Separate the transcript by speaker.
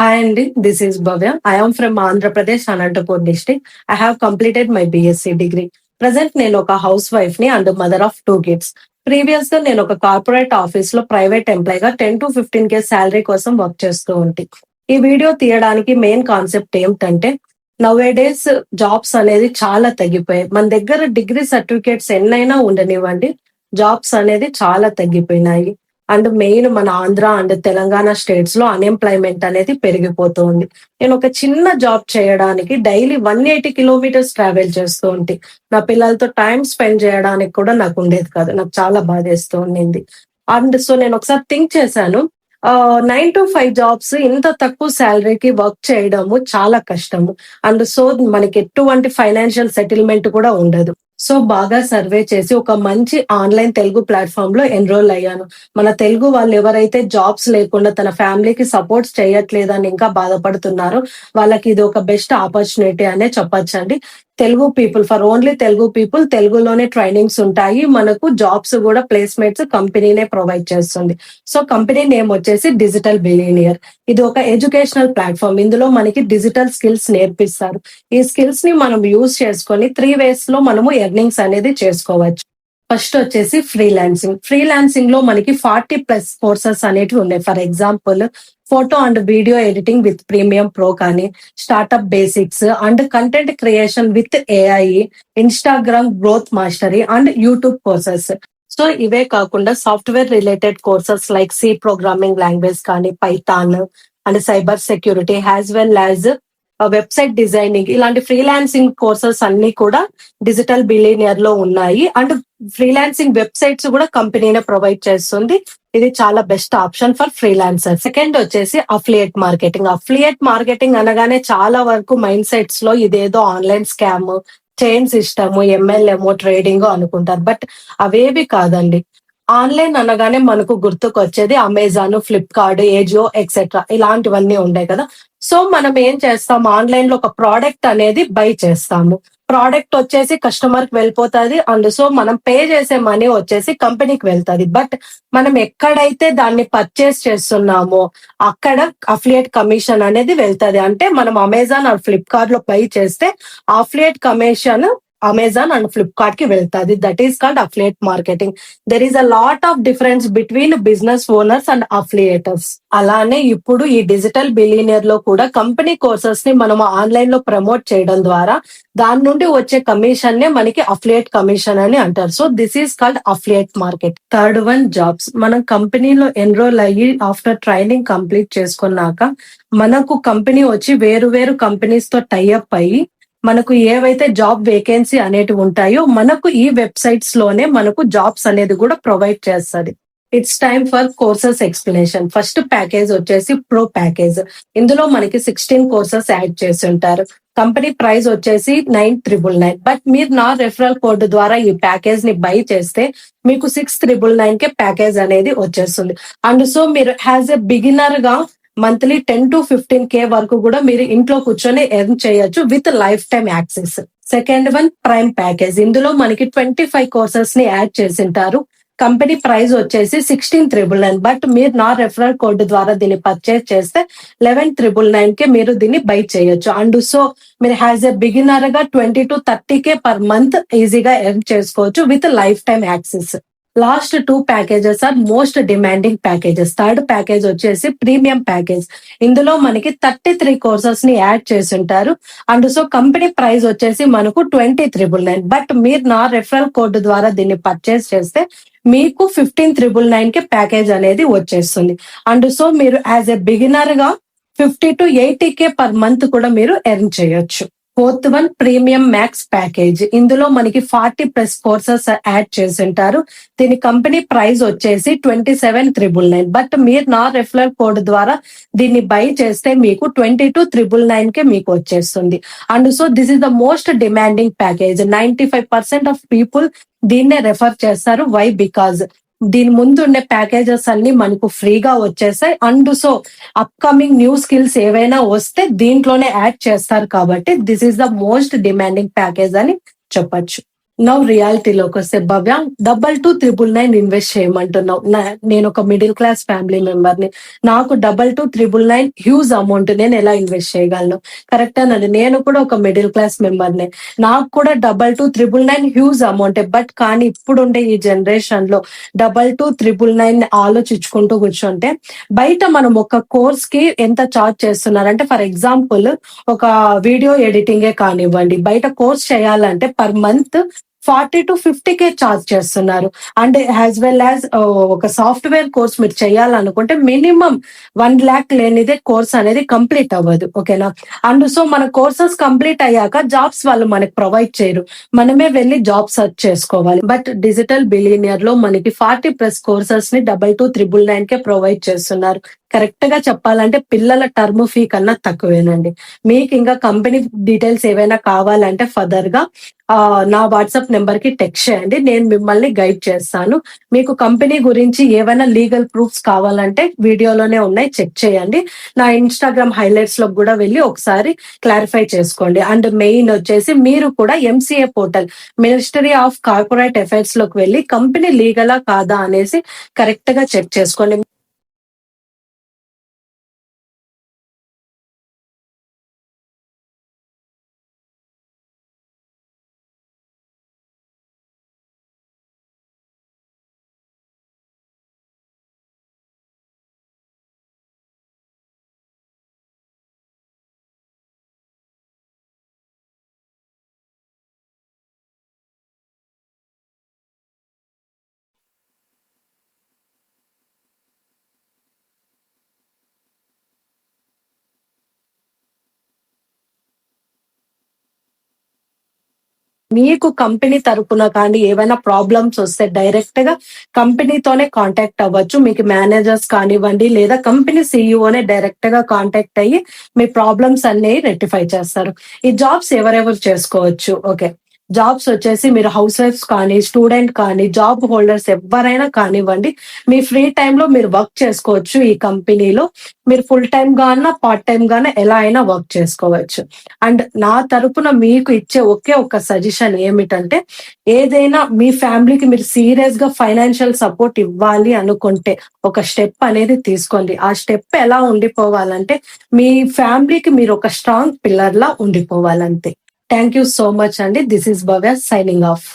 Speaker 1: Hi Andy, this is Bhavya. I am from Andhra Pradesh, Anantapur district. I have completed my BSc degree. Present నేను ఒక house wife ని and mother of 2 kids. Previous గా నేను ఒక corporate office లో private employee గా 10 to 15K salary కోసం work చేస్తూ ఉంటే ఈ వీడియో తీయడానికి మెయిన్ కాన్సెప్ట్ ఏమిటంటే నవ్ డేస్ జాబ్స్ అనేది చాలా తగ్గిపోయాయి. మన దగ్గర డిగ్రీ సర్టిఫికేట్స్ ఎన్నైనా ఉండనివ్వండి, జాబ్స్ అనేది చాలా తగ్గిపోయినాయి. అండ్ మెయిన్ మన ఆంధ్ర అండ్ తెలంగాణ స్టేట్స్ లో అన్ఎంప్లాయ్మెంట్ అనేది పెరిగిపోతుంది. నేను ఒక చిన్న జాబ్ చేయడానికి డైలీ 180 kilometers ట్రావెల్ చేస్తూ ఉంటే నా పిల్లలతో టైం స్పెండ్ చేయడానికి కూడా నాకు ఉండేది కాదు. నాకు చాలా బాధేస్తూ ఉండింది. అండ్ సో నేను ఒకసారి థింక్ చేశాను, 9 to 5 జాబ్స్ ఇంత తక్కువ శాలరీకి వర్క్ చేయడము చాలా కష్టము. అండ్ సో మనకి ఎటువంటి ఫైనాన్షియల్ సెటిల్మెంట్ కూడా ఉండదు. సో బాగా సర్వే చేసి ఒక మంచి ఆన్లైన్ తెలుగు ప్లాట్ఫామ్ లో ఎన్రోల్ అయ్యాను. మన తెలుగు వాళ్ళు ఎవరైతే జాబ్స్ లేకుండా తన ఫ్యామిలీకి సపోర్ట్స్ చేయట్లేదని ఇంకా బాధపడుతున్నారో వాళ్ళకి ఇది ఒక బెస్ట్ ఆపర్చునిటీ అనే చెప్పొచ్చండి. Telugu people, for only Telugu people, తెలుగులోనే ట్రైనింగ్స్ ఉంటాయి. మనకు జాబ్స్ కూడా ప్లేస్మెంట్స్ కంపెనీనే ప్రొవైడ్ చేస్తుంది. సో కంపెనీ నేమ్ వచ్చేసి డిజిటల్ బిలియనియర్. ఇది ఒక ఎడ్యుకేషనల్ ప్లాట్ఫామ్. ఇందులో మనకి డిజిటల్ స్కిల్స్ నేర్పిస్తారు. ఈ స్కిల్స్ ని మనం యూజ్ చేసుకొని 3 ways లో మనము ఎర్నింగ్స్ అనేది చేసుకోవచ్చు. ఫస్ట్ వచ్చేసి ఫ్రీలాన్సింగ్ లో మనకి 40+ కోర్సెస్ అనేటివి ఉన్నాయి. For example photo and video editing with premium pro కానీ, startup basics and content creation with AI, Instagram growth mastery and YouTube courses. So ఇవే కాకుండా software related courses like C programming language కానీ, Python and cyber security as well as website designing, ఇలాంటి freelancing courses అన్ని కూడా digital billionaire లో ఉన్నాయి. And freelancing websites కూడా కంపెనీనే provide చేస్తుంది. ఇది చాలా best option for freelancer. Second వచ్చేసి అఫిలియేట్ మార్కెటింగ్ అనగానే చాలా వరకు మైండ్ సెట్స్ లో ఇదేదో online scam, chain system, MLM trading అనుకుంటారు. బట్ అవేవి కాదండి. ఆన్లైన్ అనగానే మనకు గుర్తుకొచ్చేది అమెజాన్, ఫ్లిప్కార్ట్, ఏజియో ఎక్సెట్రా ఇలాంటివన్నీ ఉన్నాయి కదా. సో మనం ఏం చేస్తాం, ఆన్లైన్ లో ఒక ప్రోడక్ట్ అనేది బై చేస్తాము. ప్రోడక్ట్ వచ్చేసి కస్టమర్ కి వెళ్ళిపోతుంది. అండ్ సో మనం పే చేసే మనీ వచ్చేసి కంపెనీకి వెళ్తుంది. బట్ మనం ఎక్కడైతే దాన్ని పర్చేస్ చేస్తున్నామో అక్కడ అఫిలియేట్ కమిషన్ అనేది వెళ్తుంది. అంటే మనం అమెజాన్ ఆర్ ఫ్లిప్కార్ట్ లో బై చేస్తే affiliate commission Amazon and Flipkart కి వెళ్తాది. That is called affiliate marketing. There is a lot of difference between business owners and affiliators. అలానే ఇప్పుడు ఈ డిజిటల్ బిలియనియర్ లో కూడా కంపెనీ కోర్సెస్ ని మనం ఆన్లైన్ లో ప్రమోట్ చేయడం ద్వారా దాని నుండి వచ్చే కమిషన్ నే మనకి అఫిలియేట్ కమిషన్ అని అంటారు. So this is called affiliate market. Third one jobs. మనం కంపెనీలో ఎన్రోల్ అయ్యి ఆఫ్టర్ ట్రైనింగ్ కంప్లీట్ చేసుకున్నాక మనకు కంపెనీ వచ్చి వేరు వేరు కంపెనీస్ తో టైఅప్ అయ్యి మనకు ఏవైతే జాబ్ వేకెన్సీ అనేటివి ఉంటాయో మనకు ఈ వెబ్సైట్స్ లోనే మనకు జాబ్స్ అనేది కూడా ప్రొవైడ్ చేస్తుంది. It's time for courses explanation. First package వచ్చేసి ప్రో ప్యాకేజ్. ఇందులో మనకి 16 కోర్సెస్ యాడ్ చేసి ఉంటారు. కంపెనీ ప్రైస్ వచ్చేసి 9,999. బట్ మీరు నా రెఫరల్ కోడ్ ద్వారా ఈ ప్యాకేజ్ ని బై చేస్తే మీకు 6,999 కే ప్యాకేజ్ అనేది వచ్చేస్తుంది. అండ్ సో మీరు యాజ్ ఎ బిగినర్ గా మంత్లీ 10 to 15K వరకు కూడా మీరు ఇంట్లో కూర్చొని ఎర్న్ చేయొచ్చు with lifetime access. Second one prime package. ఇందులో మనకి 25 కోర్సెస్ ని యాడ్ చేసింటారు. కంపెనీ ప్రైస్ వచ్చేసి 16,999. బట్ మీరు నా రెఫరల్ కోడ్ ద్వారా దీన్ని పర్చేస్ చేస్తే 11,999 కే మీరు దీన్ని బై చేయొచ్చు. అండ్ సో మీరు యాజ్ ఎ బిగినర్ గా 20 to 30K పర్ మంత్ ఈజీగా ఎర్న్ చేసుకోవచ్చు with lifetime access. Last 2 packages are most demanding packages. Third package వచ్చేసి ప్రీమియం ప్యాకేజ్. ఇందులో మనకి 33 కోర్సెస్ ని యాడ్ చేసి ఉంటారు. అండ్ సో కంపెనీ ప్రైస్ వచ్చేసి మనకు 20,999. బట్ మీరు నా రెఫరల్ కోడ్ ద్వారా దీన్ని పర్చేస్ చేస్తే మీకు 15,999 కి ప్యాకేజ్ అనేది వచ్చేస్తుంది. అండ్ సో మీరు యాజ్ ఎ బిగినర్ గా 50 to 80K పర్ మంత్ కూడా మీరు ఎర్న్ చేయొచ్చు. Fourth one premium max package. ఇందులో మనకి 40+ కోర్సెస్ యాడ్ చేసి ఉంటారు. దీని కంపెనీ ప్రైస్ వచ్చేసి 27,999. బట్ మీరు నా రెఫరల్ కోడ్ ద్వారా దీన్ని బై చేస్తే మీకు 22,999 కే మీకు వచ్చేస్తుంది. And so this is the most demanding package. 95% of people దీన్నే రెఫర్ చేస్తారు. వై? బికాజ్ దీని ముందు ఉండే ప్యాకేజెస్ అన్ని మనకు ఫ్రీగా వచ్చేసాయి. And so upcoming new skills ఏవైనా వస్తే దీంట్లోనే యాడ్ చేస్తారు. కాబట్టి this is the most demanding package అని చెప్పొచ్చు. నౌ రియాలిటీలోకి వస్తే భవ్య 22,999 ఇన్వెస్ట్ చేయమంటున్నావు. నేను ఒక మిడిల్ క్లాస్ ఫ్యామిలీ మెంబర్ ని. నాకు 22,999 హ్యూజ్ అమౌంట్. నేను ఎలా ఇన్వెస్ట్ చేయగలను? కరెక్టేనండి. నేను కూడా ఒక మిడిల్ క్లాస్ మెంబర్ నే. నాకు కూడా 22,999 హ్యూజ్ అమౌంట్. బట్ కానీ ఇప్పుడుండే ఈ జనరేషన్ లో 22,999 ఆలోచించుకుంటూ కూర్చుంటే బయట మనం ఒక కోర్స్ కి ఎంత చార్జ్ చేస్తున్నారంటే, ఫర్ ఎగ్జాంపుల్ ఒక వీడియో ఎడిటింగే కానివ్వండి, బయట కోర్స్ చేయాలంటే per month 40 to 50K charge చేస్తున్నారు. అండ్ యాజ్ వెల్ యాజ్ ఒక సాఫ్ట్వేర్ కోర్స్ మీరు చేయాలనుకుంటే మినిమం 1 lakh లేనిదే కోర్స్ అనేది కంప్లీట్ అవ్వదు. ఓకేనా? అండ్ సో మన కోర్సెస్ కంప్లీట్ అయ్యాక జాబ్స్ వాళ్ళు మనకి ప్రొవైడ్ చేయరు. మనమే వెళ్ళి జాబ్ సర్చ్ చేసుకోవాలి. బట్ డిజిటల్ బిలియనియర్ లో మనకి 40+ కోర్సెస్ ని 22,999 కే ప్రొవైడ్ చేస్తున్నారు. కరెక్ట్ గా చెప్పాలంటే పిల్లల టర్మ్ ఫీ కన్నా తక్కువేనండి. మీకు ఇంకా కంపెనీ డీటెయిల్స్ ఏవైనా కావాలంటే ఫర్దర్ గా నా వాట్సాప్ నెంబర్ కి టెక్స్ట్ చేయండి. నేను మిమ్మల్ని గైడ్ చేస్తాను. మీకు కంపెనీ గురించి ఏవైనా లీగల్ ప్రూఫ్స్ కావాలంటే వీడియోలోనే ఉన్నాయి, చెక్ చేయండి. నా ఇన్స్టాగ్రామ్ హైలైట్స్ లో కూడా వెళ్ళి ఒకసారి క్లారిఫై చేసుకోండి. అండ్ మెయిన్ వచ్చేసి మీరు కూడా MCA portal, ministry of corporate affairs లోకి వెళ్ళి కంపెనీ లీగలా కాదా అనేసి కరెక్ట్ గా చెక్ చేసుకోండి. మీకు కంపెనీ తరపున కానీ ఏవైనా ప్రాబ్లమ్స్ వస్తే డైరెక్ట్ గా కంపెనీతోనే కాంటాక్ట్ అవ్వచ్చు. మీకు మేనేజర్స్ కానివ్వండి లేదా కంపెనీ సీఈఓనే డైరెక్ట్ గా కాంటాక్ట్ అయ్యి మీ ప్రాబ్లమ్స్ అన్ని రెక్టిఫై చేస్తారు. ఈ జాబ్స్ ఎవరెవరు చేసుకోవచ్చు? ఓకే, జాబ్స్ వచ్చేసి మీరు హౌస్ వైఫ్స్ కానీ, స్టూడెంట్ కానీ, జాబ్ హోల్డర్స్ ఎవరైనా కానివ్వండి, మీ ఫ్రీ టైంలో మీరు వర్క్ చేసుకోవచ్చు. ఈ కంపెనీలో మీరు ఫుల్ టైమ్ గానా పార్ట్ టైమ్ గానా ఎలా అయినా వర్క్ చేసుకోవచ్చు. అండ్ నా తరపున మీకు ఇచ్చే ఒకే ఒక సజెషన్ ఏమిటంటే, ఏదైనా మీ ఫ్యామిలీకి మీరు సీరియస్ గా ఫైనాన్షియల్ సపోర్ట్ ఇవ్వాలి అనుకుంటే ఒక స్టెప్ అనేది తీసుకోండి. ఆ స్టెప్ ఎలా ఉండిపోవాలంటే మీ ఫ్యామిలీకి మీరు ఒక స్ట్రాంగ్ పిల్లర్ లా ఉండిపోవాలంతే. థ్యాంక్ యూ సో మచ్ అండి. This is Bhavya signing of.